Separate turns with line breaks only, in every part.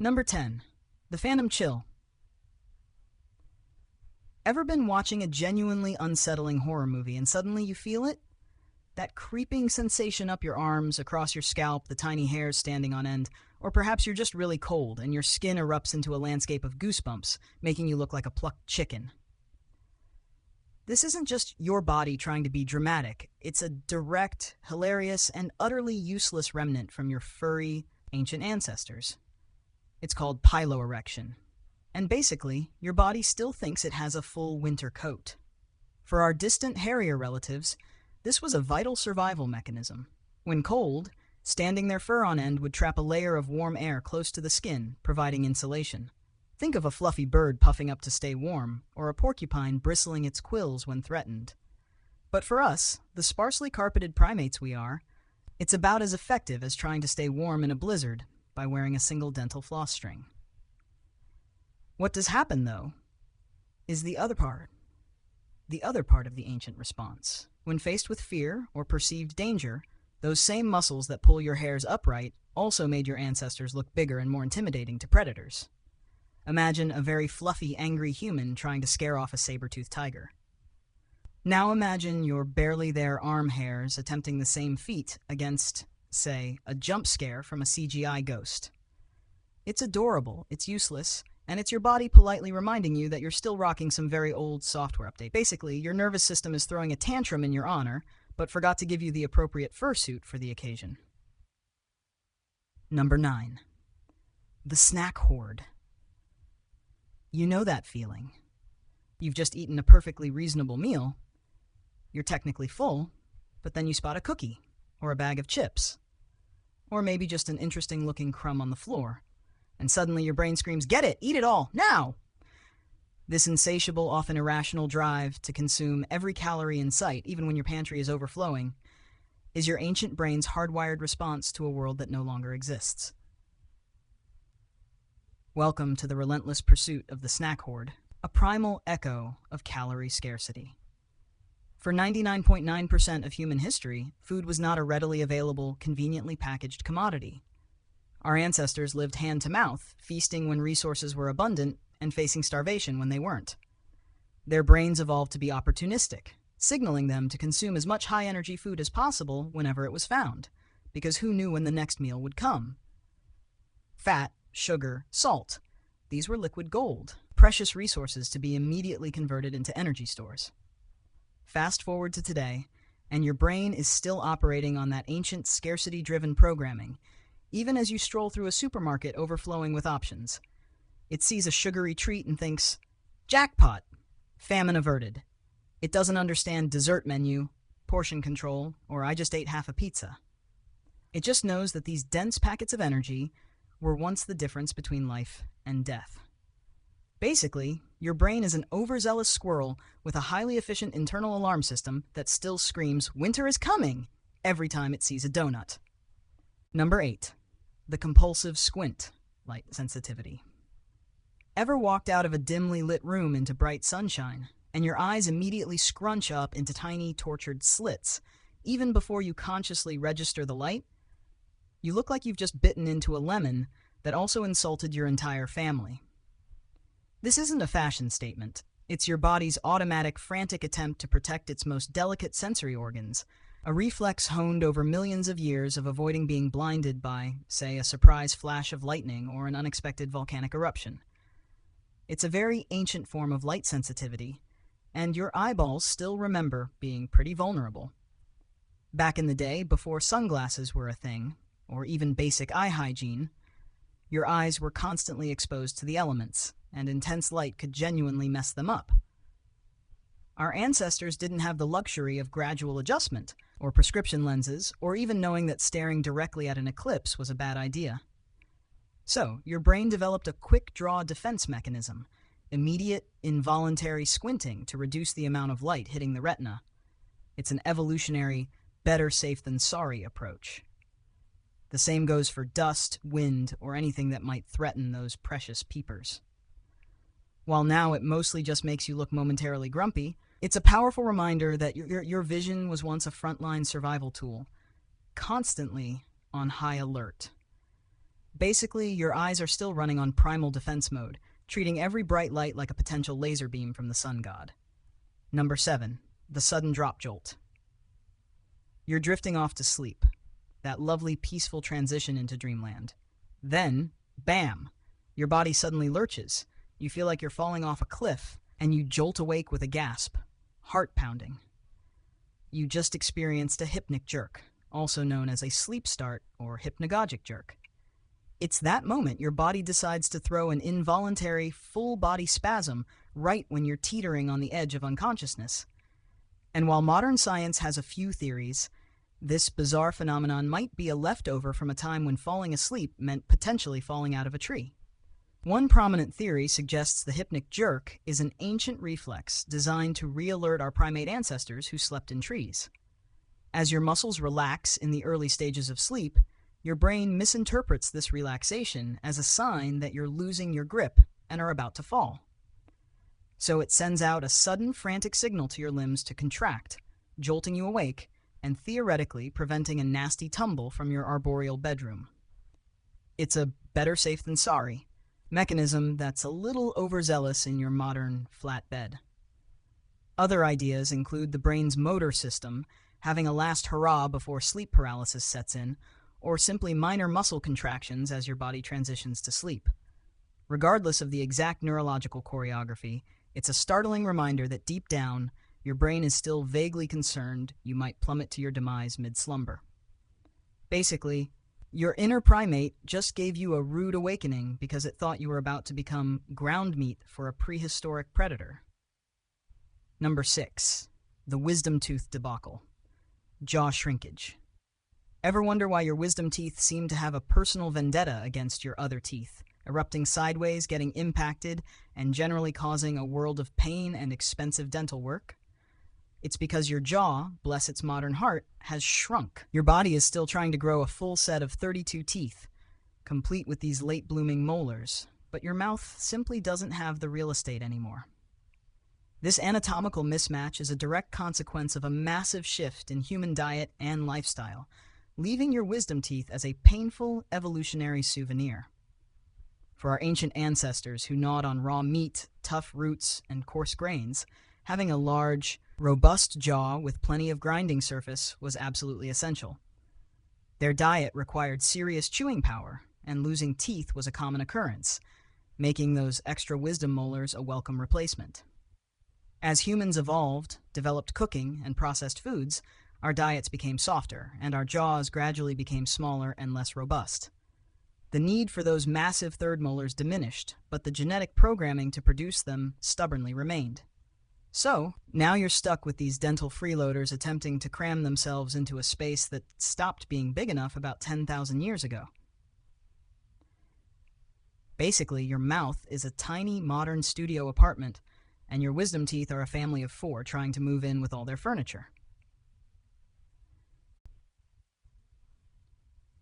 Number 10. The Phantom Chill. Ever been watching a genuinely unsettling horror movie and suddenly you feel it? That creeping sensation up your arms, across your scalp, the tiny hairs standing on end, or perhaps you're just really cold and your skin erupts into a landscape of goosebumps, making you look like a plucked chicken. This isn't just your body trying to be dramatic, it's a direct, hilarious, and utterly useless remnant from your furry, ancient ancestors. It's called piloerection. And basically, your body still thinks it has a full winter coat. For our distant, hairier relatives, this was a vital survival mechanism. When cold, standing their fur on end would trap a layer of warm air close to the skin, providing insulation. Think of a fluffy bird puffing up to stay warm, or a porcupine bristling its quills when threatened. But for us, the sparsely carpeted primates we are, it's about as effective as trying to stay warm in a blizzard by wearing a single dental floss string. What does happen, though, is the other part of the ancient response. When faced with fear or perceived danger, those same muscles that pull your hairs upright also made your ancestors look bigger and more intimidating to predators. Imagine a very fluffy, angry human trying to scare off a saber-toothed tiger. Now imagine your barely there arm hairs attempting the same feat against, say, a jump scare from a CGI ghost. It's adorable, it's useless, and it's your body politely reminding you that you're still rocking some very old software update. Basically, your nervous system is throwing a tantrum in your honor, but forgot to give you the appropriate fursuit for the occasion. Number 9. The snack hoard. You know that feeling. You've just eaten a perfectly reasonable meal. You're technically full, but then you spot a cookie, or a bag of chips, or maybe just an interesting-looking crumb on the floor. And suddenly your brain screams, "Get it! Eat it all! Now!" This insatiable, often irrational drive to consume every calorie in sight, even when your pantry is overflowing, is your ancient brain's hardwired response to a world that no longer exists. Welcome to the relentless pursuit of the snack hoard, a primal echo of calorie scarcity. For 99.9% of human history, food was not a readily available, conveniently packaged commodity. Our ancestors lived hand to mouth, feasting when resources were abundant and facing starvation when they weren't. Their brains evolved to be opportunistic, signaling them to consume as much high-energy food as possible whenever it was found, because who knew when the next meal would come? Fat, sugar, salt. These were liquid gold, precious resources to be immediately converted into energy stores. Fast forward to today, and your brain is still operating on that ancient scarcity-driven programming, even as you stroll through a supermarket overflowing with options. It sees a sugary treat and thinks, "Jackpot! Famine averted." It doesn't understand dessert menu, portion control, or "I just ate half a pizza." It just knows that these dense packets of energy were once the difference between life and death. Basically, your brain is an overzealous squirrel with a highly efficient internal alarm system that still screams, "Winter is coming!" every time it sees a donut. Number 8. The compulsive squint, light sensitivity. Ever walked out of a dimly lit room into bright sunshine, and your eyes immediately scrunch up into tiny, tortured slits, even before you consciously register the light? You look like you've just bitten into a lemon that also insulted your entire family. This isn't a fashion statement. It's your body's automatic, frantic attempt to protect its most delicate sensory organs, a reflex honed over millions of years of avoiding being blinded by, say, a surprise flash of lightning or an unexpected volcanic eruption. It's a very ancient form of light sensitivity, and your eyeballs still remember being pretty vulnerable. Back in the day, before sunglasses were a thing, or even basic eye hygiene, your eyes were constantly exposed to the elements, and intense light could genuinely mess them up. Our ancestors didn't have the luxury of gradual adjustment, or prescription lenses, or even knowing that staring directly at an eclipse was a bad idea. So, your brain developed a quick-draw defense mechanism, immediate, involuntary squinting to reduce the amount of light hitting the retina. It's an evolutionary, better safe than sorry approach. The same goes for dust, wind, or anything that might threaten those precious peepers. While now it mostly just makes you look momentarily grumpy, it's a powerful reminder that your vision was once a frontline survival tool, constantly on high alert. Basically, your eyes are still running on primal defense mode, treating every bright light like a potential laser beam from the sun god. Number 7. The sudden drop jolt. You're drifting off to sleep, that lovely peaceful transition into dreamland. Then, bam! Your body suddenly lurches. You feel like you're falling off a cliff, and you jolt awake with a gasp, heart pounding. You just experienced a hypnic jerk, also known as a sleep start or hypnagogic jerk. It's that moment your body decides to throw an involuntary, full-body spasm right when you're teetering on the edge of unconsciousness. And while modern science has a few theories, this bizarre phenomenon might be a leftover from a time when falling asleep meant potentially falling out of a tree. One prominent theory suggests the hypnic jerk is an ancient reflex designed to re-alert our primate ancestors who slept in trees. As your muscles relax in the early stages of sleep, your brain misinterprets this relaxation as a sign that you're losing your grip and are about to fall. So it sends out a sudden frantic signal to your limbs to contract, jolting you awake and theoretically preventing a nasty tumble from your arboreal bedroom. It's a better safe than sorry mechanism that's a little overzealous in your modern flat bed. Other ideas include the brain's motor system having a last hurrah before sleep paralysis sets in, or simply minor muscle contractions as your body transitions to sleep. Regardless of the exact neurological choreography, it's a startling reminder that deep down, your brain is still vaguely concerned you might plummet to your demise mid-slumber. Basically, your inner primate just gave you a rude awakening because it thought you were about to become ground meat for a prehistoric predator. Number 6. The wisdom tooth debacle. Jaw shrinkage. Ever wonder why your wisdom teeth seem to have a personal vendetta against your other teeth, erupting sideways, getting impacted, and generally causing a world of pain and expensive dental work? It's because your jaw, bless its modern heart, has shrunk. Your body is still trying to grow a full set of 32 teeth, complete with these late-blooming molars, but your mouth simply doesn't have the real estate anymore. This anatomical mismatch is a direct consequence of a massive shift in human diet and lifestyle, leaving your wisdom teeth as a painful evolutionary souvenir. For our ancient ancestors who gnawed on raw meat, tough roots, and coarse grains, having a large, robust jaw with plenty of grinding surface was absolutely essential. Their diet required serious chewing power, and losing teeth was a common occurrence, making those extra wisdom molars a welcome replacement. As humans evolved, developed cooking, and processed foods, our diets became softer, and our jaws gradually became smaller and less robust. The need for those massive third molars diminished, but the genetic programming to produce them stubbornly remained. So, now you're stuck with these dental freeloaders attempting to cram themselves into a space that stopped being big enough about 10,000 years ago. Basically, your mouth is a tiny modern studio apartment, and your wisdom teeth are a family of 4 trying to move in with all their furniture.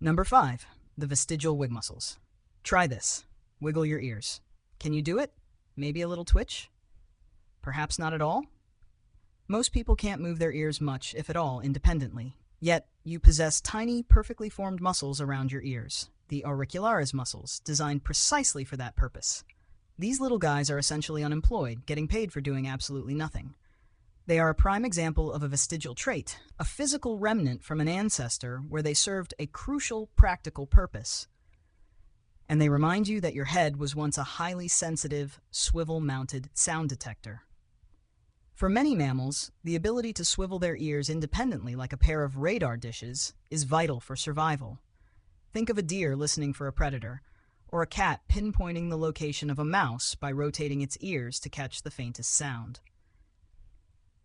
Number 5. The vestigial wig muscles. Try this. Wiggle your ears. Can you do it? Maybe a little twitch? Perhaps not at all? Most people can't move their ears much, if at all, independently. Yet, you possess tiny, perfectly formed muscles around your ears, the auricularis muscles, designed precisely for that purpose. These little guys are essentially unemployed, getting paid for doing absolutely nothing. They are a prime example of a vestigial trait, a physical remnant from an ancestor where they served a crucial practical purpose. And they remind you that your head was once a highly sensitive, swivel-mounted sound detector. For many mammals, the ability to swivel their ears independently like a pair of radar dishes is vital for survival. Think of a deer listening for a predator, or a cat pinpointing the location of a mouse by rotating its ears to catch the faintest sound.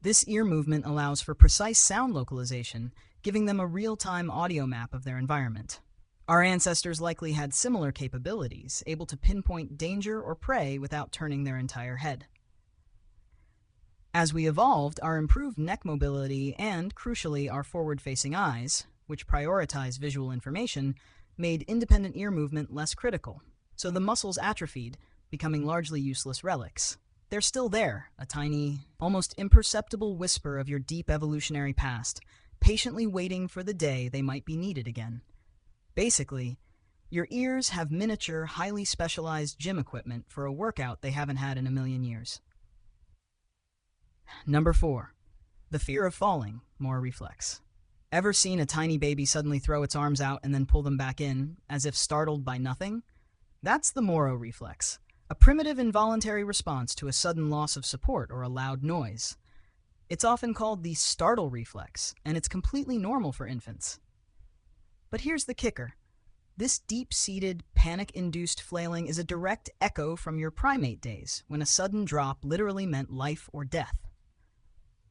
This ear movement allows for precise sound localization, giving them a real-time audio map of their environment. Our ancestors likely had similar capabilities, able to pinpoint danger or prey without turning their entire head. As we evolved, our improved neck mobility and, crucially, our forward-facing eyes, which prioritize visual information, made independent ear movement less critical, so the muscles atrophied, becoming largely useless relics. They're still there, a tiny, almost imperceptible whisper of your deep evolutionary past, patiently waiting for the day they might be needed again. Basically, Your ears have miniature, highly specialized gym equipment for a workout they haven't had in a million years. Number 4. The fear of falling, Moro reflex. Ever seen a tiny baby suddenly throw its arms out and then pull them back in, as if startled by nothing? That's the Moro reflex, a primitive involuntary response to a sudden loss of support or a loud noise. It's often called the startle reflex, and it's completely normal for infants. But here's the kicker. This deep-seated, panic-induced flailing is a direct echo from your primate days, when a sudden drop literally meant life or death.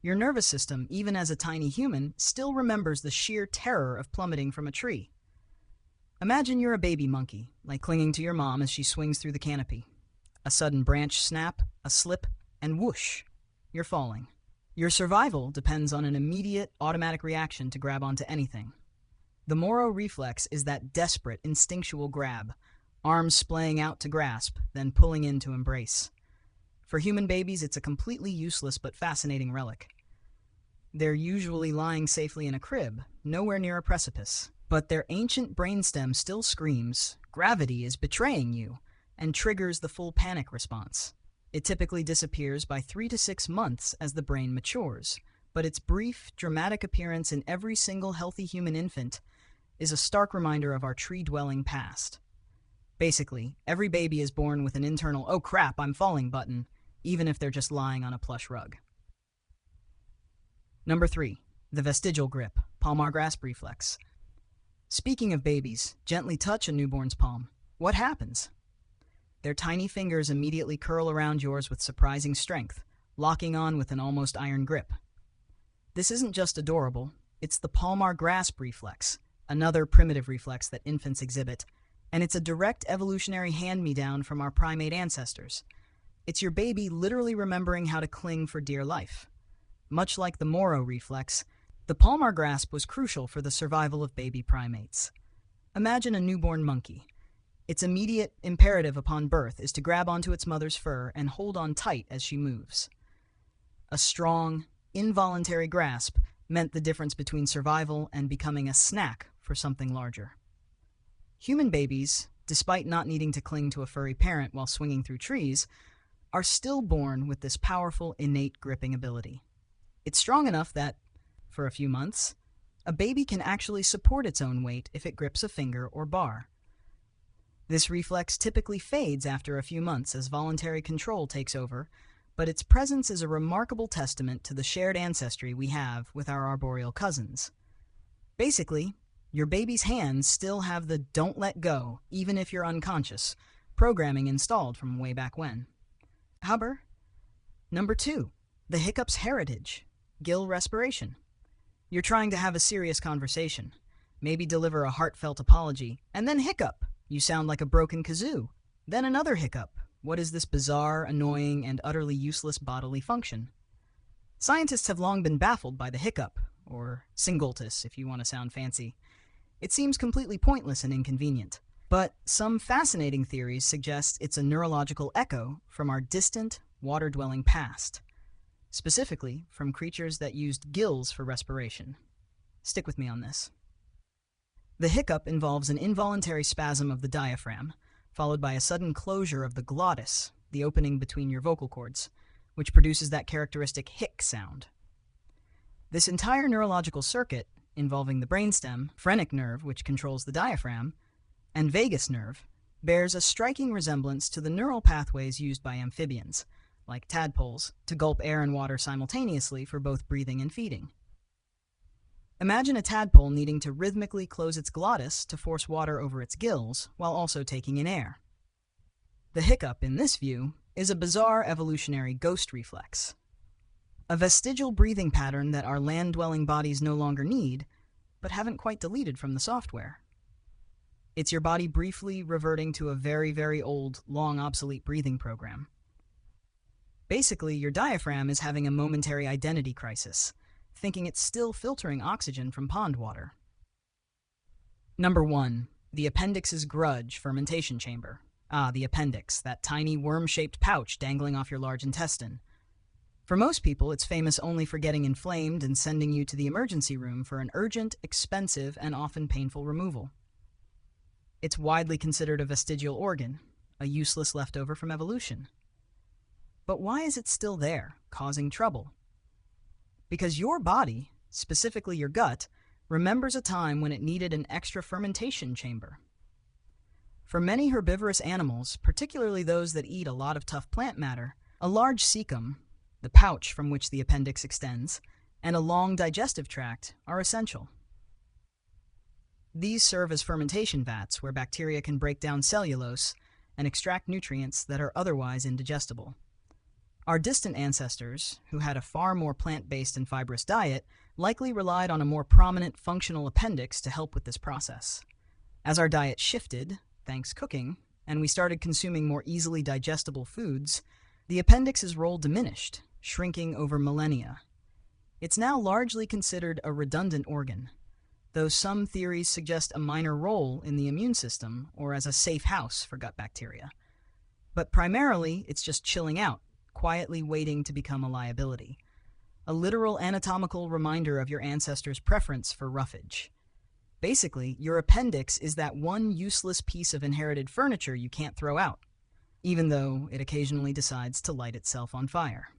Your nervous system, even as a tiny human, still remembers the sheer terror of plummeting from a tree. Imagine you're a baby monkey, like clinging to your mom as she swings through the canopy. A sudden branch snap, a slip, and whoosh, you're falling. Your survival depends on an immediate, automatic reaction to grab onto anything. The Moro reflex is that desperate, instinctual grab, arms splaying out to grasp, then pulling in to embrace. For human babies, it's a completely useless but fascinating relic. They're usually lying safely in a crib, nowhere near a precipice. But their ancient brainstem still screams, "Gravity is betraying you," and triggers the full panic response. It typically disappears by 3 to 6 months as the brain matures, but its brief, dramatic appearance in every single healthy human infant is a stark reminder of our tree-dwelling past. Basically, every baby is born with an internal "oh crap, I'm falling" button, even if they're just lying on a plush rug. Number 3. The vestigial grip, palmar grasp reflex. Speaking of babies, gently touch a newborn's palm. What happens? Their tiny fingers immediately curl around yours with surprising strength, locking on with an almost iron grip. This isn't just adorable, it's the palmar grasp reflex, another primitive reflex that infants exhibit, and it's a direct evolutionary hand-me-down from our primate ancestors. It's your baby literally remembering how to cling for dear life. Much like the Moro reflex, the palmar grasp was crucial for the survival of baby primates. Imagine a newborn monkey. Its immediate imperative upon birth is to grab onto its mother's fur and hold on tight as she moves. A strong, involuntary grasp meant the difference between survival and becoming a snack for something larger. Human babies, despite not needing to cling to a furry parent while swinging through trees, are still born with this powerful, innate gripping ability. It's strong enough that, for a few months, a baby can actually support its own weight if it grips a finger or bar. This reflex typically fades after a few months as voluntary control takes over, but its presence is a remarkable testament to the shared ancestry we have with our arboreal cousins. Basically, your baby's hands still have the "don't let go, even if you're unconscious" programming installed from way back when. However, number 2, the hiccup's heritage, gill respiration. You're trying to have a serious conversation, maybe deliver a heartfelt apology, and then hiccup. You sound like a broken kazoo. Then another hiccup. What is this bizarre, annoying, and utterly useless bodily function? Scientists have long been baffled by the hiccup, or singultus if you want to sound fancy. It seems completely pointless and inconvenient. But some fascinating theories suggest it's a neurological echo from our distant, water-dwelling past, specifically from creatures that used gills for respiration. Stick with me on this. The hiccup involves an involuntary spasm of the diaphragm, followed by a sudden closure of the glottis, the opening between your vocal cords, which produces that characteristic hic sound. This entire neurological circuit, involving the brainstem, phrenic nerve, which controls the diaphragm, and vagus nerve, bears a striking resemblance to the neural pathways used by amphibians, like tadpoles, to gulp air and water simultaneously for both breathing and feeding. Imagine a tadpole needing to rhythmically close its glottis to force water over its gills while also taking in air. The hiccup, in this view, is a bizarre evolutionary ghost reflex, a vestigial breathing pattern that our land-dwelling bodies no longer need, but haven't quite deleted from the software. It's your body briefly reverting to a very, very old, long obsolete breathing program. Basically, your diaphragm is having a momentary identity crisis, thinking it's still filtering oxygen from pond water. Number 1. The appendix's grudge fermentation chamber. The appendix, that tiny worm-shaped pouch dangling off your large intestine. For most people, it's famous only for getting inflamed and sending you to the emergency room for an urgent, expensive, and often painful removal. It's widely considered a vestigial organ, a useless leftover from evolution. But why is it still there, causing trouble? Because your body, specifically your gut, remembers a time when it needed an extra fermentation chamber. For many herbivorous animals, particularly those that eat a lot of tough plant matter, a large cecum, the pouch from which the appendix extends, and a long digestive tract are essential. These serve as fermentation vats where bacteria can break down cellulose and extract nutrients that are otherwise indigestible. Our distant ancestors, who had a far more plant-based and fibrous diet, likely relied on a more prominent functional appendix to help with this process. As our diet shifted, thanks cooking, and we started consuming more easily digestible foods, the appendix's role diminished, shrinking over millennia. It's now largely considered a redundant organ, though some theories suggest a minor role in the immune system or as a safe house for gut bacteria. But primarily, it's just chilling out, quietly waiting to become a liability. A literal anatomical reminder of your ancestors' preference for roughage. Basically, your appendix is that one useless piece of inherited furniture you can't throw out, even though it occasionally decides to light itself on fire.